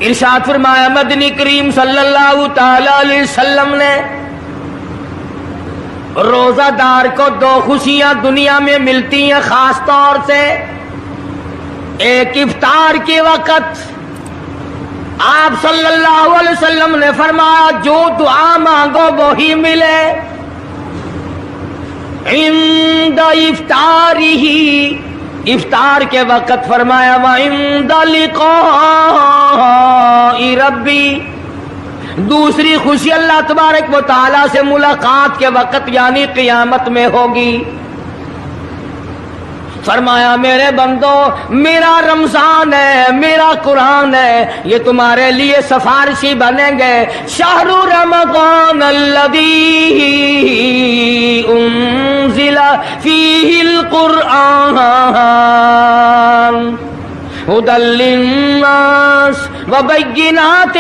ارشاد فرمایا مدنی کریم صلی اللہ تعالی علیہ وسلم نے روزہ دار کو دو خوشیاں دنیا میں ملتی ہیں خاص طور سے. ایک افطار کے وقت آپ صلی اللہ علیہ وسلم نے فرمایا جو دعا مانگو وہی ملے. عند افطارہ، افطار کے وقت فرمایا وعند لقاء ربی. دوسری خوشی اللہ تبارک و تعالی سے ملاقات کے وقت یعنی قیامت میں ہوگی. فرمایا میرے بندو میرا رمضان ہے، میرا قرآن ہے، یہ تمہارے لیے سفارشی بنیں گے. شہر رمضان الذی انزل فیہ القرآن ہدی للناس وبینات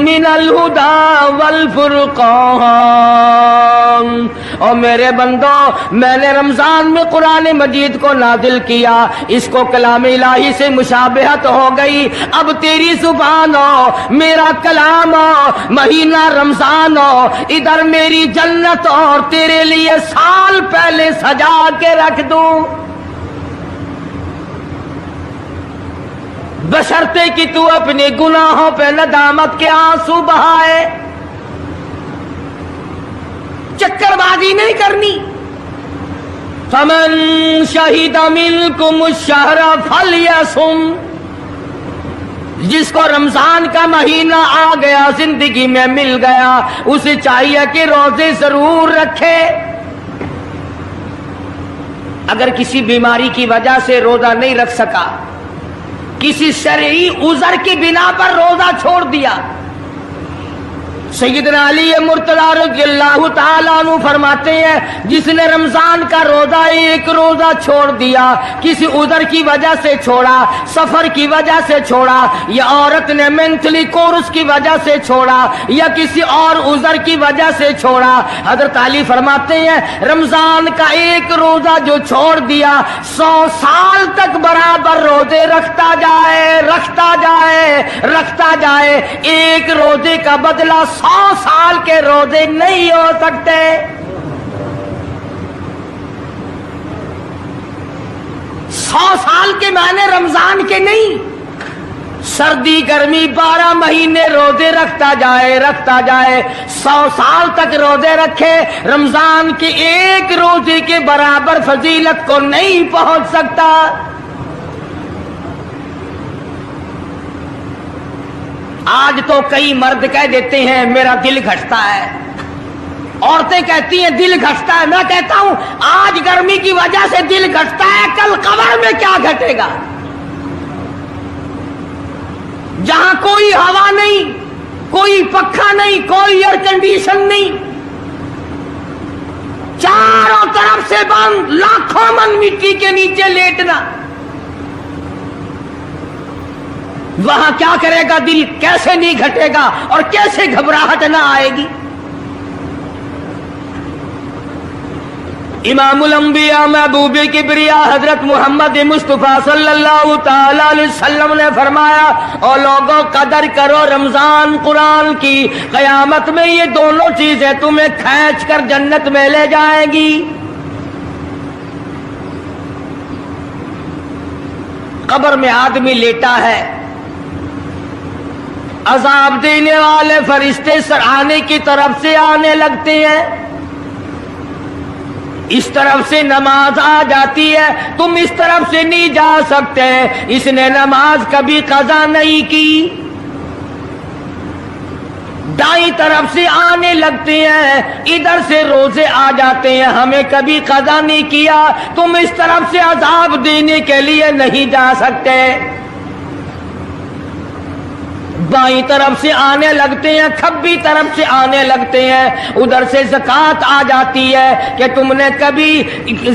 من الہدی والفرقان. اور میرے بندو میں نے رمضان میں قرآن مجید کو نازل کیا، اس کو کلام الہی سے مشابہت ہو گئی. اب تیری زبان ہو، میرا کلام ہو، مہینہ رمضان ہو، ادھر میری جنت اور تیرے لیے سال پہلے سجا کے رکھ دوں. بشرطے کہ تو اپنے گناہوں پہ ندامت کے آنسو بہائے. چکر بازی نہیں کرنی. فمن شہد منکم الشہر فلیصم. جس کو رمضان کا مہینہ آ گیا، زندگی میں مل گیا، اسے چاہیے کہ روزے ضرور رکھے. اگر کسی بیماری کی وجہ سے روزہ نہیں رکھ سکا، کسی شرعی عذر کی بنا پر روزہ چھوڑ دیا، سیدنا علی مرتضی رضی اللہ تعالیٰ عنہ فرماتے ہیں جس نے رمضان کا روزہ ایک روزہ چھوڑ دیا، کسی عذر کی وجہ سے چھوڑا، سفر کی وجہ سے چھوڑا، یا عورت نے مینٹلی کورس کی وجہ سے چھوڑا، یا کسی اور عذر کی وجہ سے چھوڑا، حضرت علی فرماتے ہیں رمضان کا ایک روزہ جو چھوڑ دیا 100 سال تک برابر روزے رکھتا جائے، رکھتا جائے، رکھتا جائے. ایک روزے کا بدلہ 100 سال کے روزے نہیں ہو سکتے. 100 سال کے معنی رمضان کے نہیں. سردی گرمی 12 مہینے روزے رکھتا جائے، رکھتا جائے، 100 سال تک روزے رکھے، رمضان کے ایک روزے کے برابر فضیلت کو نہیں پہنچ سکتا. آج تو کئی مرد کہہ دیتے ہیں میرا دل گھٹتا ہے، عورتیں کہتی ہیں دل گھٹتا ہے. میں کہتا ہوں آج گرمی کی وجہ سے دل گھٹتا ہے، کل قبر میں کیا گھٹے گا؟ جہاں کوئی ہوا نہیں، کوئی پنکھا نہیں، کوئی ایئر کنڈیشن نہیں، چاروں طرف سے بند، لاکھوں من مٹی کے نیچے لیٹنا، وہاں کیا کرے گا دل؟ کیسے نہیں گھٹے گا اور کیسے گھبراہٹ نہ آئے گی؟ امام الانبیاء محبوب کبریا حضرت محمد مصطفیٰ صلی اللہ تعالی علیہ وسلم نے فرمایا اور لوگوں قدر کرو رمضان قرآن کی، قیامت میں یہ دونوں چیزیں تمہیں کھینچ کر جنت میں لے جائیں گی. قبر میں آدمی لیٹا ہے، عذاب دینے والے فرشتے سرانے کی طرف سے آنے لگتے ہیں، اس طرف سے نماز آ جاتی ہے، تم اس طرف سے نہیں جا سکتے، اس نے نماز کبھی قضا نہیں کی. دائیں طرف سے آنے لگتے ہیں، ادھر سے روزے آ جاتے ہیں، ہمیں کبھی قضا نہیں کیا، تم اس طرف سے عذاب دینے کے لیے نہیں جا سکتے. بائیں طرف سے آنے لگتے ہیں، کھبی طرف سے آنے لگتے ہیں، ادھر سے زکوٰۃ آ جاتی ہے کہ تم نے کبھی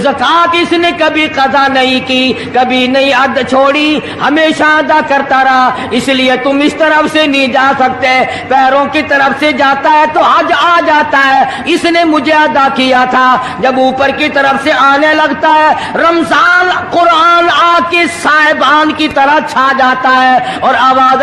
زکوٰۃ اس نے کبھی قضا نہیں کی، کبھی نہیں ادا چھوڑی، ہمیشہ ادا کرتا رہا، اس لیے تم اس طرف سے نہیں جا سکتے. پیروں کی طرف سے جاتا ہے تو حج آ جاتا ہے، اس نے مجھے ادا کیا تھا. جب اوپر کی طرف سے آنے لگتا ہے، رمضان قرآن آ کے صاحبان کی طرح چھا جاتا ہے اور آواز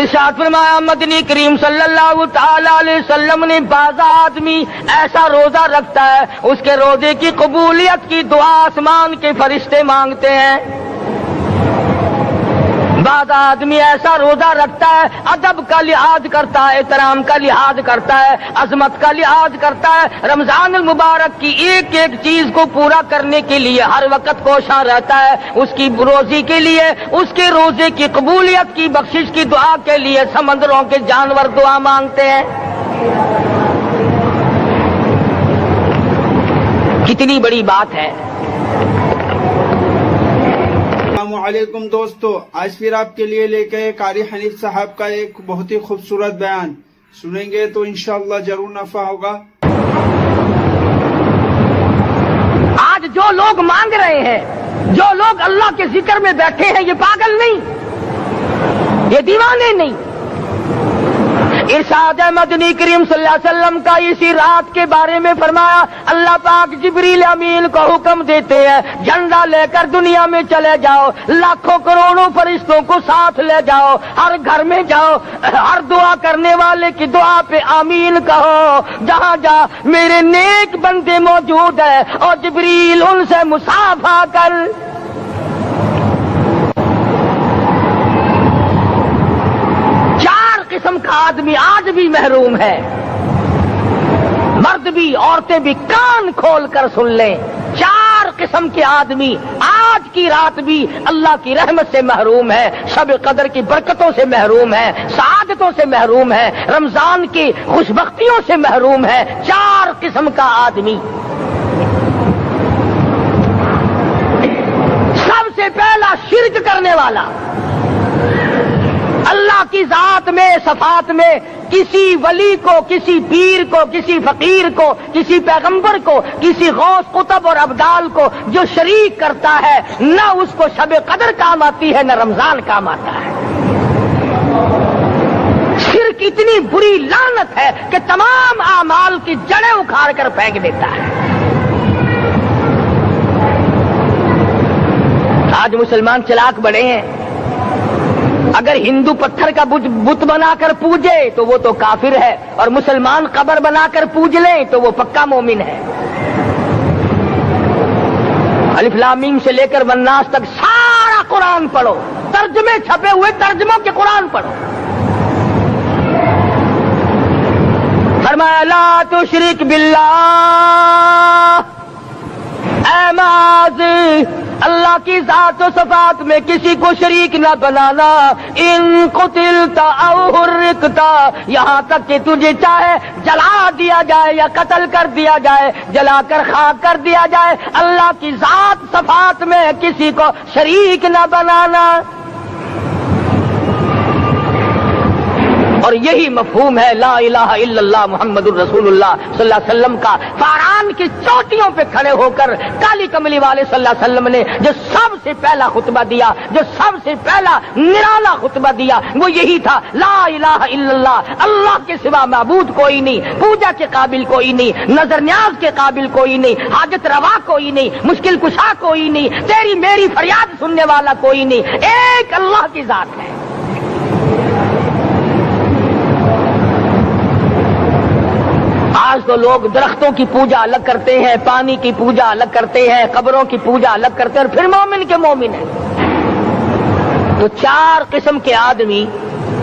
ارشاد فرمایا مدنی کریم صلی اللہ تعالی علیہ وسلم نے بعض آدمی ایسا روزہ رکھتا ہے اس کے روزے کی قبولیت کی دعا آسمان کے فرشتے مانگتے ہیں. بعض آدمی ایسا روزہ رکھتا ہے ادب کا لحاظ کرتا ہے, احترام کا لحاظ کرتا ہے, عظمت کا لحاظ کرتا ہے, رمضان المبارک کی ایک ایک چیز کو پورا کرنے کے لیے ہر وقت کوشاں رہتا ہے. اس کی روزی کے لیے, اس کے روزے کی قبولیت کی بخشش کی دعا کے لیے سمندروں کے جانور دعا مانگتے ہیں. کتنی بڑی بات ہے. السلام علیکم دوستو, آج پھر آپ کے لیے لے کے قاری حنیف صاحب کا ایک بہت ہی خوبصورت بیان سنیں گے تو انشاءاللہ ضرور نفع ہوگا. آج جو لوگ مانگ رہے ہیں, جو لوگ اللہ کے ذکر میں بیٹھے ہیں, یہ پاگل نہیں, یہ دیوانے نہیں. ارشاد مدنی کریم صلی اللہ علیہ وسلم کا اسی رات کے بارے میں فرمایا, اللہ پاک جبریل امین کو حکم دیتے ہیں جھنڈا لے کر دنیا میں چلے جاؤ, لاکھوں کروڑوں فرشتوں کو ساتھ لے جاؤ, ہر گھر میں جاؤ, ہر دعا کرنے والے کی دعا پہ آمین کہو. جہاں جا میرے نیک بندے موجود ہیں اور جبریل ان سے مصافحہ کر. قسم کا آدمی آج بھی محروم ہے, مرد بھی عورتیں بھی کان کھول کر سن لیں. 4 قسم کے آدمی آج کی رات بھی اللہ کی رحمت سے محروم ہے, شب قدر کی برکتوں سے محروم ہے, سعادتوں سے محروم ہے, رمضان کی خوشبختیوں سے محروم ہے. 4 قسم کا آدمی. سب سے پہلا شرک کرنے والا, اللہ کی ذات میں صفات میں کسی ولی کو, کسی پیر کو, کسی فقیر کو, کسی پیغمبر کو, کسی غوث قطب اور ابدال کو جو شریک کرتا ہے, نہ اس کو شب قدر کام آتی ہے, نہ رمضان کام آتا ہے. شرک اتنی بری لعنت ہے کہ تمام اعمال کی جڑیں اکھاڑ کر پھینک دیتا ہے. آج مسلمان چلاک بڑے ہیں. اگر ہندو پتھر کا بت بنا کر پوجے تو وہ تو کافر ہے, اور مسلمان قبر بنا کر پوج لیں تو وہ پکا مومن ہے. الف لام میم سے لے کر والناس تک سارا قرآن پڑھو, ترجمے چھپے ہوئے ترجموں کے قرآن پڑھو. فرمایا لا تشرک باللہ, اے ماضی اللہ کی ذات و صفات میں کسی کو شریک نہ بنانا. ان قتلت او حرقت, یہاں تک کہ تجھے چاہے جلا دیا جائے یا قتل کر دیا جائے, جلا کر خاک کر دیا جائے, اللہ کی ذات صفات میں کسی کو شریک نہ بنانا. اور یہی مفہوم ہے لا الہ الا اللہ محمد الرسول اللہ صلی اللہ علیہ وسلم کا. فاران کی چوٹیوں پہ کھڑے ہو کر کالی کملی والے صلی اللہ علیہ وسلم نے جو سب سے پہلا خطبہ دیا, جو سب سے پہلا نرالا خطبہ دیا, وہ یہی تھا لا الہ الا اللہ, اللہ کے سوا معبود کوئی نہیں, پوجا کے قابل کوئی نہیں, نظر نیاز کے قابل کوئی نہیں, حاجت روا کوئی نہیں, مشکل کشا کوئی نہیں, تیری میری فریاد سننے والا کوئی نہیں, ایک اللہ کی ذات ہے. آج تو لوگ درختوں کی پوجا الگ کرتے ہیں, پانی کی پوجا الگ کرتے ہیں, قبروں کی پوجا الگ کرتے ہیں, اور پھر مومن کے مومن ہیں. تو 4 قسم کے آدمی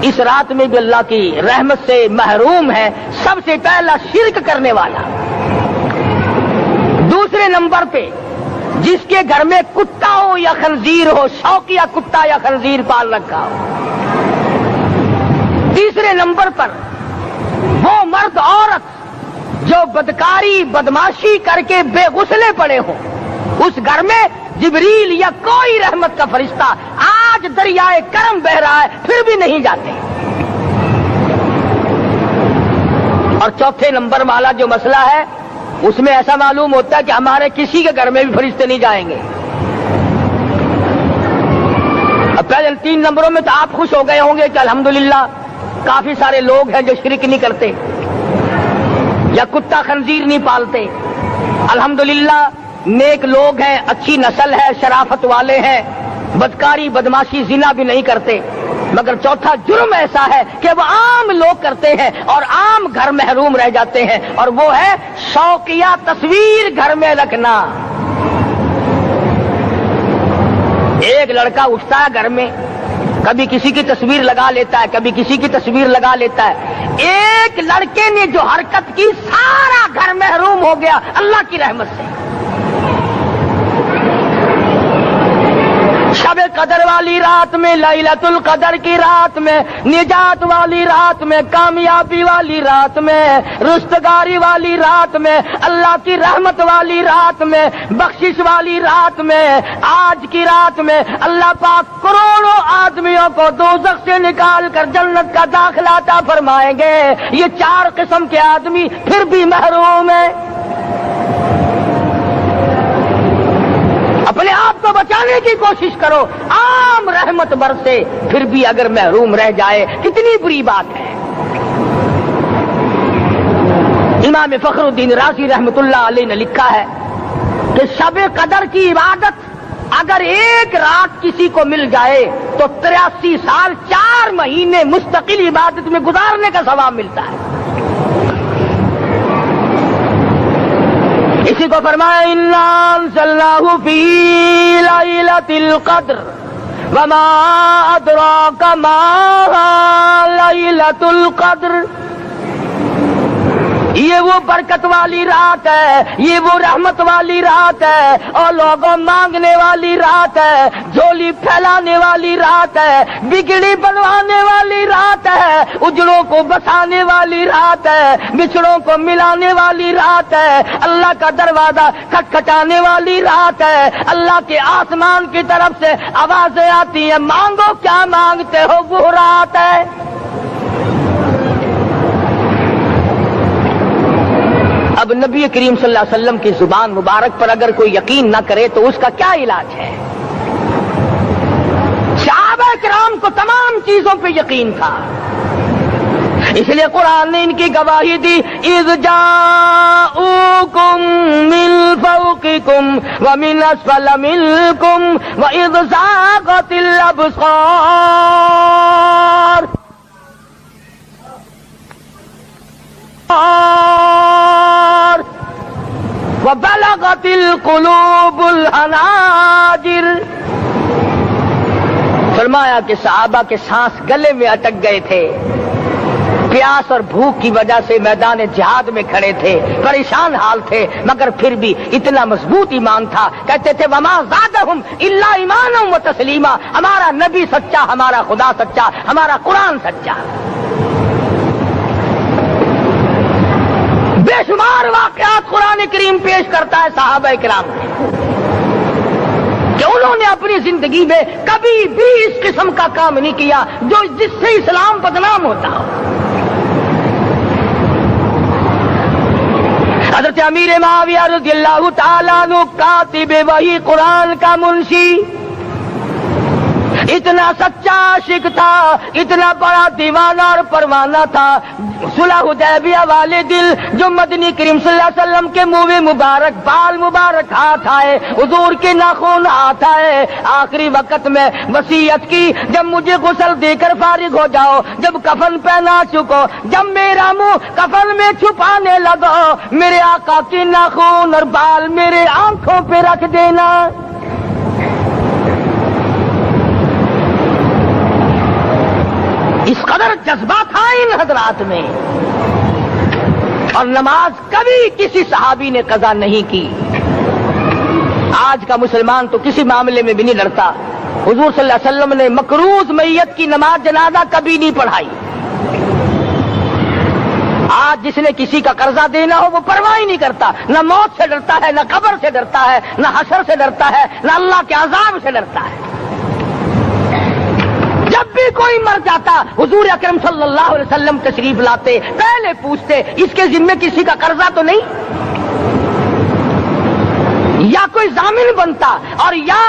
اس رات میں بھی اللہ کی رحمت سے محروم ہے. سب سے پہلا شرک کرنے والا. دوسرے نمبر پہ جس کے گھر میں کتا ہو یا خنزیر ہو, شوقیہ کتا یا خنزیر پال رکھا ہو. تیسرے نمبر پر وہ مرد عورت جو بدکاری بدماشی کر کے بے غسلے پڑے ہوں, اس گھر میں جبریل یا کوئی رحمت کا فرشتہ آج دریائے کرم بہ رہا ہے پھر بھی نہیں جاتے. اور چوتھے نمبر والا جو مسئلہ ہے اس میں ایسا معلوم ہوتا ہے کہ ہمارے کسی کے گھر میں بھی فرشتے نہیں جائیں گے. اب پہلے 3 نمبروں میں تو آپ خوش ہو گئے ہوں گے کہ الحمدللہ کافی سارے لوگ ہیں جو شرک نہیں کرتے یا کتا خنزیر نہیں پالتے. الحمدللہ نیک لوگ ہیں, اچھی نسل ہے, شرافت والے ہیں, بدکاری بدماشی زنا بھی نہیں کرتے. مگر چوتھا جرم ایسا ہے کہ وہ عام لوگ کرتے ہیں اور عام گھر محروم رہ جاتے ہیں، اور وہ ہے شوقیہ تصویر گھر میں رکھنا۔ ایک لڑکا اٹھتا ہے گھر میں، کبھی کسی کی تصویر لگا لیتا ہے، کبھی کسی کی تصویر لگا لیتا ہے۔ ایک لڑکے نے جو حرکت کی سارا گھر محروم ہو گیا اللہ کی رحمت سے۔ شب قدر والی رات میں، لیلۃ القدر کی رات میں، نجات والی رات میں، کامیابی والی رات میں، رستگاری والی رات میں، اللہ کی رحمت والی رات میں، بخشش والی رات میں، آج کی رات میں اللہ پاک کروڑوں آدمیوں کو دوزخ سے نکال کر جنت کا داخلہ عطا فرمائیں گے۔ یہ 4 قسم کے آدمی پھر بھی محروم ہیں۔ اپنے آپ کو بچانے کی کوشش کرو، عام رحمت برسے پھر بھی اگر محروم رہ جائے کتنی بری بات ہے۔ امام فخر الدین رازی رحمت اللہ علیہ نے لکھا ہے کہ شب قدر کی عبادت اگر ایک رات کسی کو مل جائے تو 83 سال 4 مہینے مستقل عبادت میں گزارنے کا ثواب ملتا ہے۔ اسی کو فرمایا انا انزلناہ فی لیلۃ القدر وما ادراک ما لیلۃ القدر۔ یہ وہ برکت والی رات ہے، یہ وہ رحمت والی رات ہے، اور لوگوں مانگنے والی رات ہے، جھولی پھیلانے والی رات ہے، بگڑی بنوانے والی رات ہے، اجڑوں کو بسانے والی رات ہے، بچھڑوں کو ملانے والی رات ہے، اللہ کا دروازہ کھٹکھٹانے والی رات ہے، اللہ کے آسمان کی طرف سے آوازیں آتی ہیں مانگو کیا مانگتے ہو، وہ رات ہے۔ اب نبی کریم صلی اللہ علیہ وسلم کی زبان مبارک پر اگر کوئی یقین نہ کرے تو اس کا کیا علاج ہے؟ صحابہ کرام کو تمام چیزوں پہ یقین تھا، اس لیے قرآن نے ان کی گواہی دی اذ جاءوکم من فوقکم ومن اسفل منکم واذ زاغت الابصار وبلغت القلوب الحناجر۔ فرمایا کہ صحابہ کے سانس گلے میں اٹک گئے تھے، پیاس اور بھوک کی وجہ سے میدان جہاد میں کھڑے تھے، پریشان حال تھے، مگر پھر بھی اتنا مضبوط ایمان تھا، کہتے تھے وما زادہم الا ایمانا و تسلیما، ہمارا نبی سچا، ہمارا خدا سچا، ہمارا قرآن سچا۔ بے شمار واقعات قرآن کریم پیش کرتا ہے صحابہ کرام کہ انہوں نے اپنی زندگی میں کبھی بھی اس قسم کا کام نہیں کیا جس سے اسلام بدنام ہوتا ہو۔ حضرت امیر معاویہ رضی اللہ تعالیٰ عنہ کاتب وحی قرآن کا منشی، اتنا سچا عاشق تھا، اتنا بڑا دیوانہ اور پروانہ تھا، صلح حدیبیہ والے دل جو مدنی کریم صلی اللہ علیہ وسلم کے منہ مبارک، بال مبارک ہاتھ آئے، حضور کے ناخن ہاتھ آئے، آخری وقت میں وصیت کی جب مجھے غسل دے کر فارغ ہو جاؤ، جب کفن پہنا چکو، جب میرا منہ کفن میں چھپانے لگو، میرے آقا کے ناخن اور بال میرے آنکھوں پہ رکھ دینا۔ اس قدر جذبہ تھا ان حضرات میں، اور نماز کبھی کسی صحابی نے قضا نہیں کی۔ آج کا مسلمان تو کسی معاملے میں بھی نہیں لڑتا۔ حضور صلی اللہ علیہ وسلم نے مقروض میت کی نماز جنازہ کبھی نہیں پڑھائی۔ آج جس نے کسی کا قرضہ دینا ہو وہ پرواہ ہی نہیں کرتا، نہ موت سے ڈرتا ہے، نہ قبر سے ڈرتا ہے، نہ حشر سے ڈرتا ہے، نہ اللہ کے عذاب سے ڈرتا ہے۔ جب بھی کوئی مر جاتا حضور اکرم صلی اللہ علیہ وسلم تشریف لاتے، پہلے پوچھتے اس کے ذمے کسی کا قرضہ تو نہیں، یا کوئی ضامن بنتا، اور یا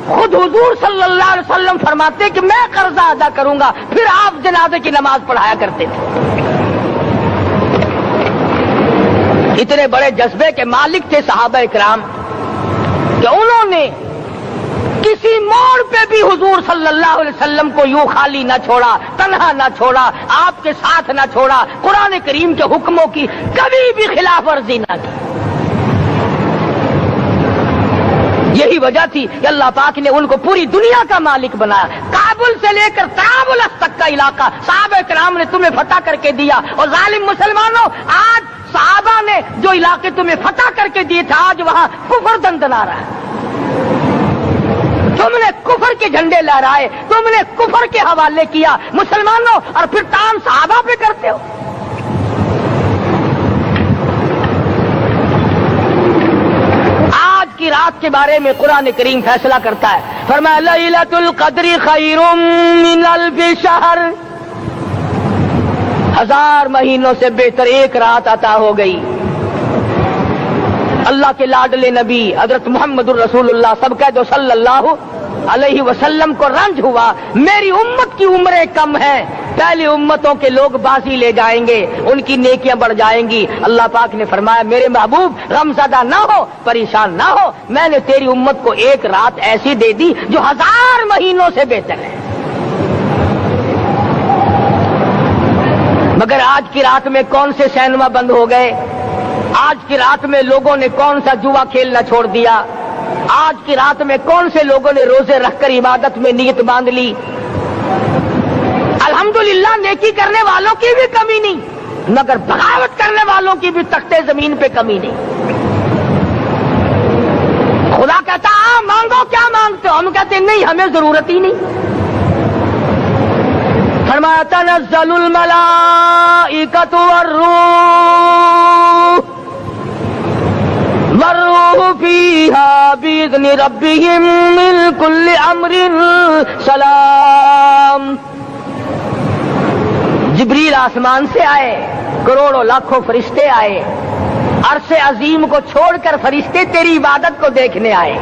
خود حضور صلی اللہ علیہ وسلم فرماتے کہ میں قرضہ ادا کروں گا، پھر آپ جنازے کی نماز پڑھایا کرتے تھے۔ اتنے بڑے جذبے کے مالک تھے صحابہ کرام کہ انہوں نے کسی موڑ پہ بھی حضور صلی اللہ علیہ وسلم کو یوں خالی نہ چھوڑا، تنہا نہ چھوڑا، آپ کے ساتھ نہ چھوڑا، قرآن کریم کے حکموں کی کبھی بھی خلاف ورزی نہ کی۔ یہی وجہ تھی کہ اللہ پاک نے ان کو پوری دنیا کا مالک بنایا۔ کابل سے لے کر طرابلس تک کا علاقہ صحابہ کرام نے تمہیں فتح کر کے دیا، اور ظالم مسلمانوں آج صحابہ نے جو علاقے تمہیں فتح کر کے دیے تھے آج وہاں کفر دندنا رہا ہے۔ تم نے کفر کے جھنڈے لہرائے، تم نے کفر کے حوالے کیا مسلمانوں، اور پھر تان صحابہ پہ کرتے ہو۔ آج کی رات کے بارے میں قرآن کریم فیصلہ کرتا ہے، فرمایا لیلۃ القدر خیر من الف شہر، 1000 مہینوں سے بہتر ایک رات عطا ہو گئی۔ اللہ کے لاڈلے نبی حضرت محمد الرسول اللہ سب کہہ دو صلی اللہ علیہ وسلم کو رنج ہوا، میری امت کی عمریں کم ہیں، پہلی امتوں کے لوگ بازی لے جائیں گے، ان کی نیکیاں بڑھ جائیں گی۔ اللہ پاک نے فرمایا میرے محبوب غمزدہ نہ ہو، پریشان نہ ہو، میں نے تیری امت کو ایک رات ایسی دے دی جو 1000 مہینوں سے بہتر ہے۔ مگر آج کی رات میں کون سے سینما بند ہو گئے؟ آج کی رات میں لوگوں نے کون سا جوا کھیلنا چھوڑ دیا؟ آج کی رات میں کون سے لوگوں نے روزے رکھ کر عبادت میں نیت باندھ لی؟ الحمدللہ نیکی کرنے والوں کی بھی کمی نہیں، مگر بغاوت کرنے والوں کی بھی تختے زمین پہ کمی نہیں۔ خدا کہتا مانگو کیا مانگتے ہو، ہم کہتے ہیں نہیں ہمیں ضرورت ہی نہیں۔ فرمایا تنزل الملائکۃ والروح فیہا بإذن ربہم من کل امر سلام۔ جبریل آسمان سے آئے، کروڑوں لاکھوں فرشتے آئے، عرش عظیم کو چھوڑ کر فرشتے تیری عبادت کو دیکھنے آئے،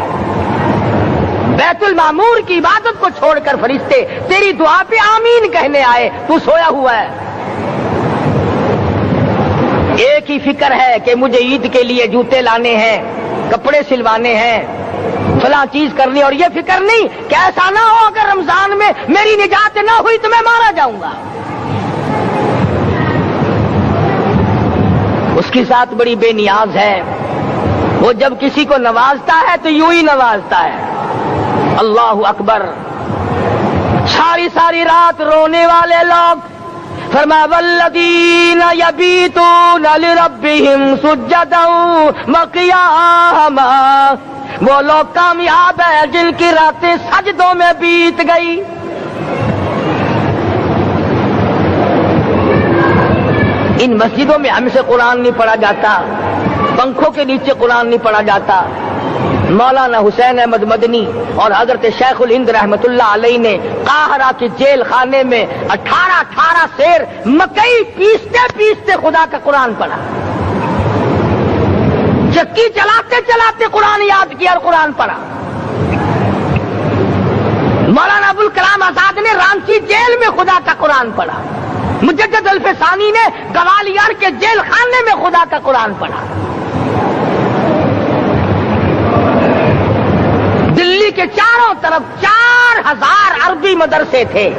بیت المعمور کی عبادت کو چھوڑ کر فرشتے تیری دعا پہ آمین کہنے آئے، تو سویا ہوا ہے۔ ایک ہی فکر ہے کہ مجھے عید کے لیے جوتے لانے ہیں، کپڑے سلوانے ہیں، فلاں چیز کرنی، اور یہ فکر نہیں کہ ایسا نہ ہو اگر رمضان میں میری نجات نہ ہوئی تو میں مارا جاؤں گا۔ اس کی ذات بڑی بے نیاز ہے، وہ جب کسی کو نوازتا ہے تو یوں ہی نوازتا ہے۔ اللہ اکبر۔ ساری ساری رات رونے والے لوگ، فرمایا والذین یبیتون لربہم سجدا وقیاما، وہ لوگ کامیاب ہیں جن کی راتیں سجدوں میں بیت گئی۔ ان مسجدوں میں ہم سے قرآن نہیں پڑھا جاتا، پنکھوں کے نیچے قرآن نہیں پڑھا جاتا۔ مولانا حسین احمد مدنی اور حضرت شیخ الہند رحمت اللہ علیہ نے قاہرہ کے جیل خانے میں 18 سیر مکئی پیستے پیستے خدا کا قرآن پڑھا، چکی چلاتے چلاتے قرآن یاد کیا اور قرآن پڑھا۔ مولانا ابوالکلام آزاد نے رانچی جیل میں خدا کا قرآن پڑھا، مجدد الفسانی نے گوالیار کے جیل خانے میں خدا کا قرآن پڑھا۔ دلی کے چاروں طرف 4000 عربی مدرسے تھے،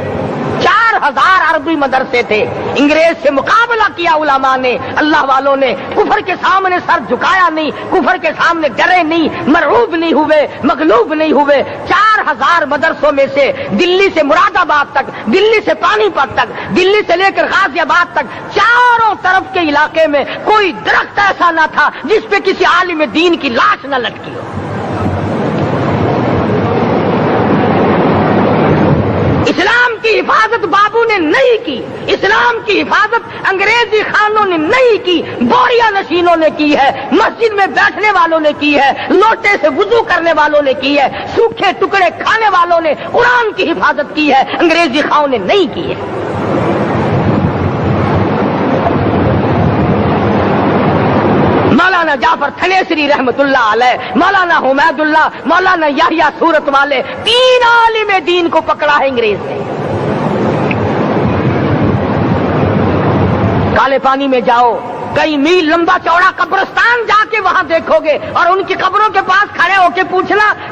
4000 عربی مدرسے تھے۔ انگریز سے مقابلہ کیا علماء نے، اللہ والوں نے، کفر کے سامنے سر جھکایا نہیں، کفر کے سامنے ڈرے نہیں، مرعوب نہیں ہوئے، مغلوب نہیں ہوئے۔ 4000 مدرسوں میں سے دلی سے مراد آباد تک، دلی سے پانی پت تک، دلی سے لے کر غازی آباد تک، چاروں طرف کے علاقے میں کوئی درخت ایسا نہ تھا جس پہ کسی عالم دین کی لاش نہ لٹکی ہو۔ اسلام کی حفاظت بابو نے نہیں کی، اسلام کی حفاظت انگریزی خانوں نے نہیں کی، بوریا نشینوں نے کی ہے، مسجد میں بیٹھنے والوں نے کی ہے، لوٹے سے وضو کرنے والوں نے کی ہے، سوکھے ٹکڑے کھانے والوں نے قرآن کی حفاظت کی ہے، انگریزی خانوں نے نہیں کی ہے۔ مولانا جعفر تھنیسری رحمت اللہ علیہ، مولانا حمید اللہ، مولانا یحییٰ صورت والے، 3 عالم دین کو پکڑا ہے انگریز نے۔ کالے پانی میں جاؤ، کئی میل لمبا چوڑا قبرستان جا کے وہاں دیکھو گے، اور ان کی قبروں کے پاس کھڑے ہو کے پوچھنا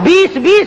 20-20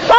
100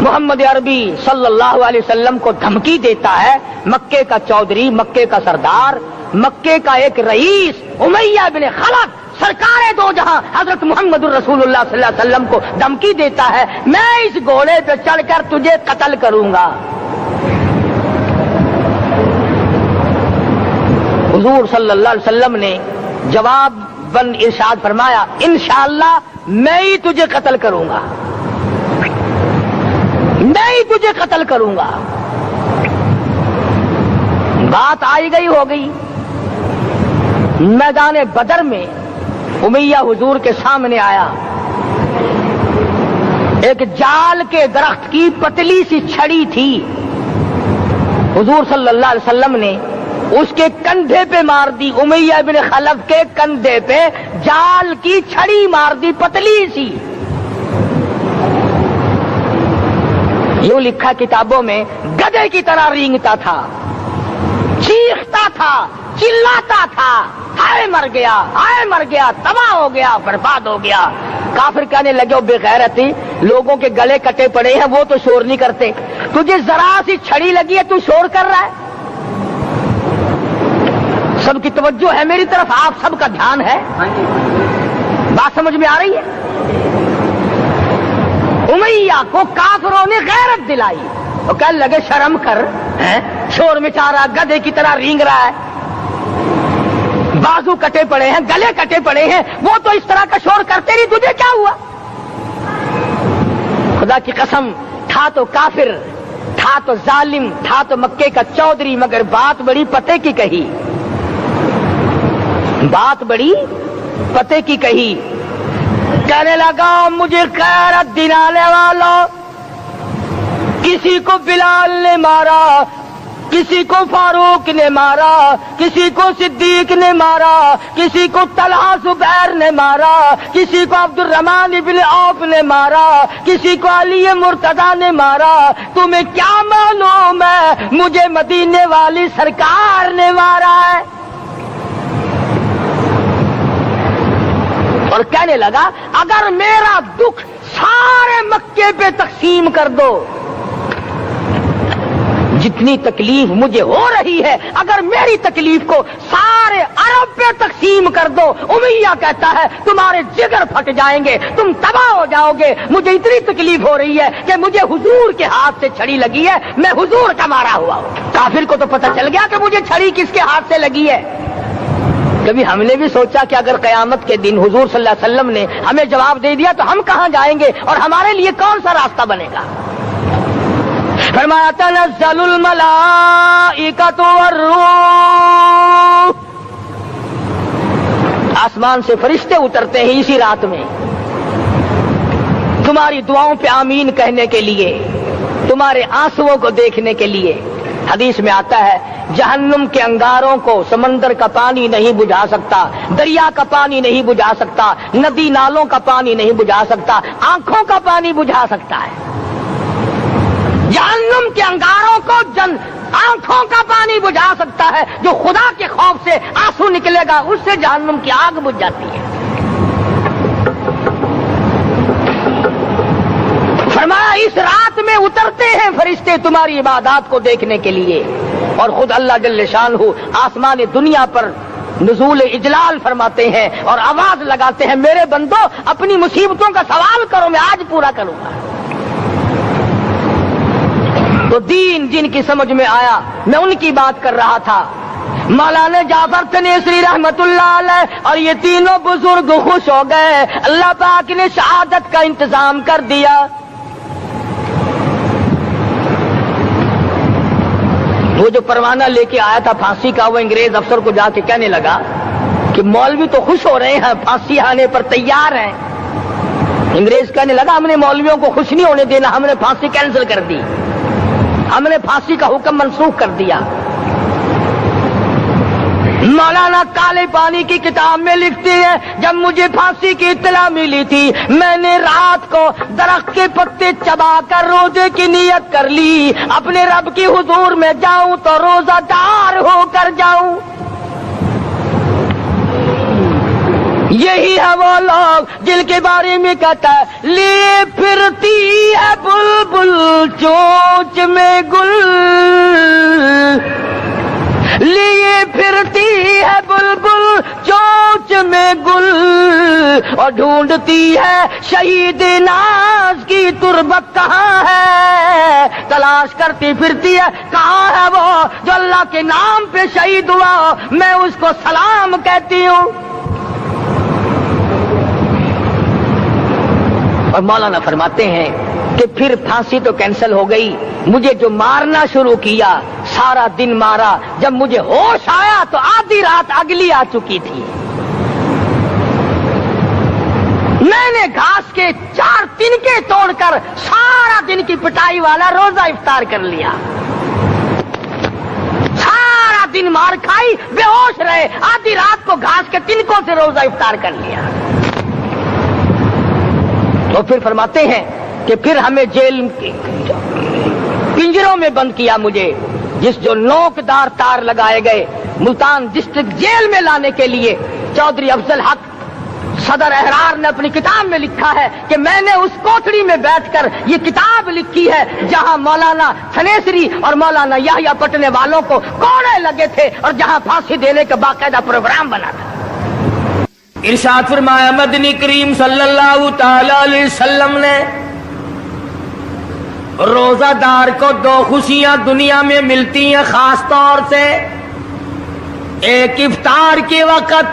محمد عربی صلی اللہ علیہ وسلم کو دھمکی دیتا ہے، مکے کا چودھری، مکے کا سردار، مکے کا ایک رئیس امیہ بن خلف سرکار دو جہاں حضرت محمد الرسول اللہ صلی اللہ علیہ وسلم کو دھمکی دیتا ہے، میں اس گھوڑے پہ چڑھ کر تجھے قتل کروں گا۔ حضور صلی اللہ علیہ وسلم نے جواب بند ارشاد فرمایا، انشاءاللہ میں ہی تجھے قتل کروں گا، میں ہی تجھے قتل کروں گا۔ بات آئی گئی ہو گئی۔ میدان بدر میں امیہ حضور کے سامنے آیا، ایک جال کے درخت کی پتلی سی چھڑی تھی، حضور صلی اللہ علیہ وسلم نے اس کے کندھے پہ مار دی، امیہ بن خلف کے کندھے پہ جال کی چھڑی مار دی پتلی سی۔ یوں لکھا کتابوں میں، گدھے کی طرح رینگتا تھا، چیختا تھا، چلاتا تھا، ہائے مر گیا، ہائے مر گیا، تباہ ہو گیا، برباد ہو گیا۔ کافر کہنے لگے، بے غیرتی، لوگوں کے گلے کٹے پڑے ہیں، وہ تو شور نہیں کرتے، تجھے ذرا سی چھڑی لگی ہے، تو شور کر رہا ہے۔ سب کی توجہ ہے میری طرف، آپ سب کا دھیان ہے، بات سمجھ میں آ رہی ہے؟ امیہ کو کافروں نے غیرت دلائی، وہ کہنے لگے شرم کر، شور مچا رہا، گدھے کی طرح رینگ رہا ہے، بازو کٹے پڑے ہیں، گلے کٹے پڑے ہیں، وہ تو اس طرح کا شور کرتے نہیں، تجھے کیا ہوا؟ خدا کی قسم، تھا تو کافر، تھا تو ظالم، تھا تو مکے کا چودھری، مگر بات بڑی پتے کی کہی، بات بڑی پتے کی کہی۔ کہنے لگا، مجھے غیرت دلانے والوں، کسی کو بلال نے مارا، کسی کو فاروق نے مارا، کسی کو صدیق نے مارا، کسی کو طلحہ زبیر نے مارا، کسی کو عبد الرحمن بن عوف نے مارا، کسی کو علی مرتضیٰ نے مارا، تمہیں کیا معلوم ہے مجھے مدینے والی سرکار نے مارا ہے؟ اور کہنے لگا، اگر میرا دکھ سارے مکے پہ تقسیم کر دو، جتنی تکلیف مجھے ہو رہی ہے، اگر میری تکلیف کو سارے عرب پہ تقسیم کر دو، امیہ کہتا ہے تمہارے جگر پھٹ جائیں گے، تم تباہ ہو جاؤ گے، مجھے اتنی تکلیف ہو رہی ہے کہ مجھے حضور کے ہاتھ سے چھڑی لگی ہے، میں حضور کا مارا ہوا ہوں۔ کافر کو تو پتہ چل گیا کہ مجھے چھڑی کس کے ہاتھ سے لگی ہے۔ کبھی ہم نے بھی سوچا کہ اگر قیامت کے دن حضور صلی اللہ علیہ وسلم نے ہمیں جواب دے دیا تو ہم کہاں جائیں گے اور ہمارے لیے کون سا راستہ بنے گا؟ فرمایا، تنزل الملائکۃ والروح، آسمان سے فرشتے اترتے ہیں اسی رات میں، تمہاری دعاؤں پہ آمین کہنے کے لیے، تمہارے آنسوؤں کو دیکھنے کے لیے۔ حدیث میں آتا ہے، جہنم کے انگاروں کو سمندر کا پانی نہیں بجھا سکتا، دریا کا پانی نہیں بجھا سکتا، ندی نالوں کا پانی نہیں بجھا سکتا، آنکھوں کا پانی بجھا سکتا ہے۔ جہنم کے انگاروں کو آنکھوں کا پانی بجھا سکتا ہے، جو خدا کے خوف سے آنسو نکلے گا اس سے جہنم کی آگ بجھ جاتی ہے۔ فرمایا، اس رات میں اترتے ہیں فرشتے تمہاری عبادات کو دیکھنے کے لیے، اور خود اللہ جل شانہ آسمان دنیا پر نزول اجلال فرماتے ہیں اور آواز لگاتے ہیں، میرے بندو اپنی مصیبتوں کا سوال کرو، میں آج پورا کروں گا۔ تو دین جن کی سمجھ میں آیا، میں ان کی بات کر رہا تھا، مولانا جعفر تنیسری رحمت اللہ علیہ اور یہ تینوں بزرگ خوش ہو گئے، اللہ پاک نے شہادت کا انتظام کر دیا۔ وہ جو پروانہ لے کے آیا تھا پھانسی کا، وہ انگریز افسر کو جا کے کہنے لگا کہ مولوی تو خوش ہو رہے ہیں، پھانسی آنے پر تیار ہیں۔ انگریز کہنے لگا، ہم نے مولویوں کو خوش نہیں ہونے دینا، ہم نے پھانسی کینسل کر دی، ہم نے پھانسی کا حکم منسوخ کر دیا۔ مولانا کالے پانی کی کتاب میں لکھتے ہیں، جب مجھے پھانسی کی اطلاع ملی تھی، میں نے رات کو درخت کے پتے چبا کر روزے کی نیت کر لی، اپنے رب کی حضور میں جاؤں تو روزہ دار ہو کر جاؤں۔ یہی ہے وہ لوگ جن کے بارے میں کہتا ہے لیے پھرتی ہے بلبل چونچ میں گل، لیے پھرتی ہے بلبل چونچ میں گل، اور ڈھونڈتی ہے شہید ناز کی تربت کہاں ہے، تلاش کرتی پھرتی ہے کہاں ہے وہ جو اللہ کے نام پہ شہید ہوا، میں اس کو سلام کہتی ہوں۔ اور مولانا فرماتے ہیں کہ پھر پھانسی تو کینسل ہو گئی، مجھے جو مارنا شروع کیا سارا دن مارا، جب مجھے ہوش آیا تو آدھی رات اگلی آ چکی تھی۔ میں نے گھاس کے 4 تنکے توڑ کر سارا دن کی پٹائی والا روزہ افطار کر لیا، سارا دن مار کھائی، بے ہوش رہے، آدھی رات کو گھاس کے تنکوں سے روزہ افطار کر لیا۔ تو پھر فرماتے ہیں کہ پھر ہمیں جیل پنجروں میں بند کیا، مجھے جس جو نوکدار تار لگائے گئے ملتان ڈسٹرکٹ جیل میں لانے کے لیے۔ چودھری افضل حق صدر احرار نے اپنی کتاب میں لکھا ہے کہ میں نے اس کوٹڑی میں بیٹھ کر یہ کتاب لکھی ہے جہاں مولانا تھنیسری اور مولانا یحییٰ پٹنے والوں کو کوڑے لگے تھے اور جہاں پھانسی دینے کا باقاعدہ پروگرام بنا تھا۔ ارشاد فرمایا مدنی کریم صلی اللہ تعالی علیہ وسلم نے روزہ دار کو 2 خوشیاں دنیا میں ملتی ہیں خاص طور سے، ایک افطار کے وقت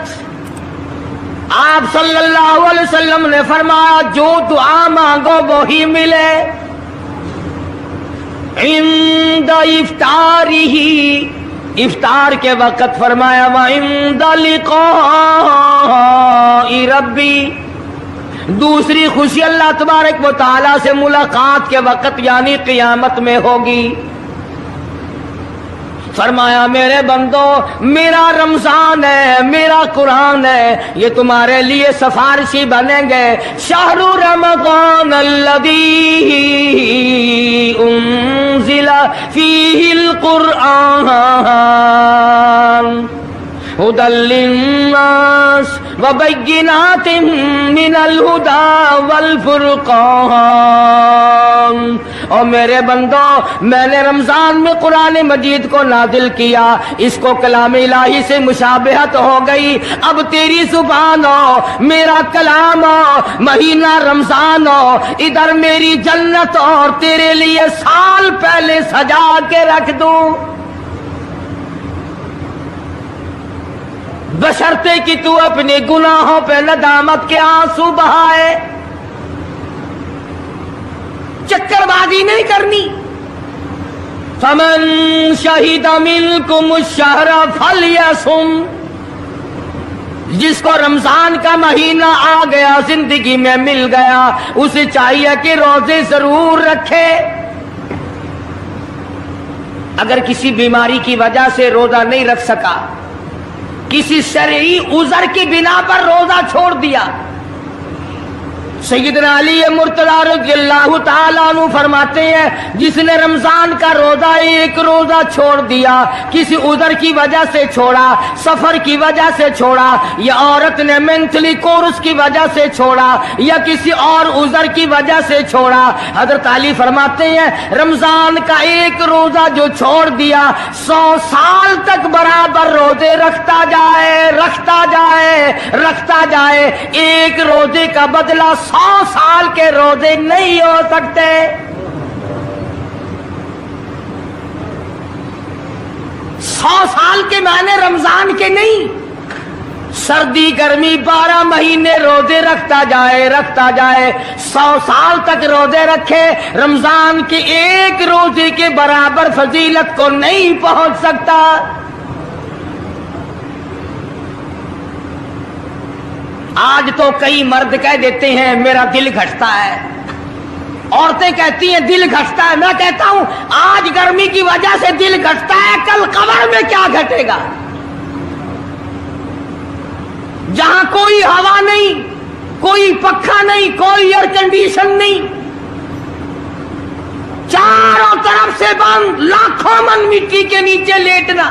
آپ صلی اللہ علیہ وسلم نے فرمایا جو دعا مانگو وہی ملے، عند افطارہ، افطار کے وقت فرمایا وعند لقاء ربی، دوسری خوشی اللہ تبارک و تعالی سے ملاقات کے وقت یعنی قیامت میں ہوگی۔ فرمایا میرے بندو میرا رمضان ہے، میرا قرآن ہے، یہ تمہارے لیے سفارشی بنیں گے۔ شہر رمضان الذی انزل فیہ القرآن ہدی للناس وبینات من الہدی والفرقان۔ اور میرے بندو میں نے رمضان میں قرآن مجید کو نازل کیا، اس کو کلام الہی سے مشابہت ہو گئی، اب تیری زبان ہو، میرا کلام ہو، مہینہ رمضان ہو، ادھر میری جنت اور تیرے لیے سال پہلے سجا کے رکھ دوں، بشرطے کہ تو اپنے گناہوں پہ ندامت کے آنسو بہائے، چکر بازی نہیں کرنی۔ فمن شہد منکم الشہر فلیصم، جس کو رمضان کا مہینہ آ گیا، زندگی میں مل گیا، اسے چاہیے کہ روزے ضرور رکھے۔ اگر کسی بیماری کی وجہ سے روزہ نہیں رکھ سکا، کسی شرعی عذر کی بنا پر روزہ چھوڑ دیا، سیدنا علی مرتضیٰ رضی اللہ تعالیٰ عنہ فرماتے ہیں جس نے رمضان کا روزہ ایک روزہ چھوڑ دیا، کسی عذر کی وجہ سے چھوڑا، سفر کی وجہ سے چھوڑا، یا عورت نے مینٹلی کورس کی وجہ سے چھوڑا، یا کسی اور عذر کی وجہ سے چھوڑا، حضرت علی فرماتے ہیں رمضان کا ایک روزہ جو چھوڑ دیا 100 سال تک برابر روزے رکھتا جائے، رکھتا جائے، رکھتا جائے، ایک روزے کا بدلہ 100 سال کے روزے نہیں ہو سکتے۔ 100 سال کے معنی رمضان کے نہیں، سردی گرمی 12 مہینے روزے رکھتا جائے، رکھتا جائے، 100 سال تک روزے رکھے، رمضان کے ایک روزے کے برابر فضیلت کو نہیں پہنچ سکتا۔ آج تو کئی مرد کہہ دیتے ہیں میرا دل گھٹتا ہے، عورتیں کہتی ہیں دل گھٹتا ہے، میں کہتا ہوں آج گرمی کی وجہ سے دل گھٹتا ہے، کل قبر میں کیا گھٹے گا؟ جہاں کوئی ہوا نہیں، کوئی پنکھا نہیں، کوئی ایئر کنڈیشن نہیں، چاروں طرف سے بند، لاکھوں من مٹی کے نیچے لیٹنا،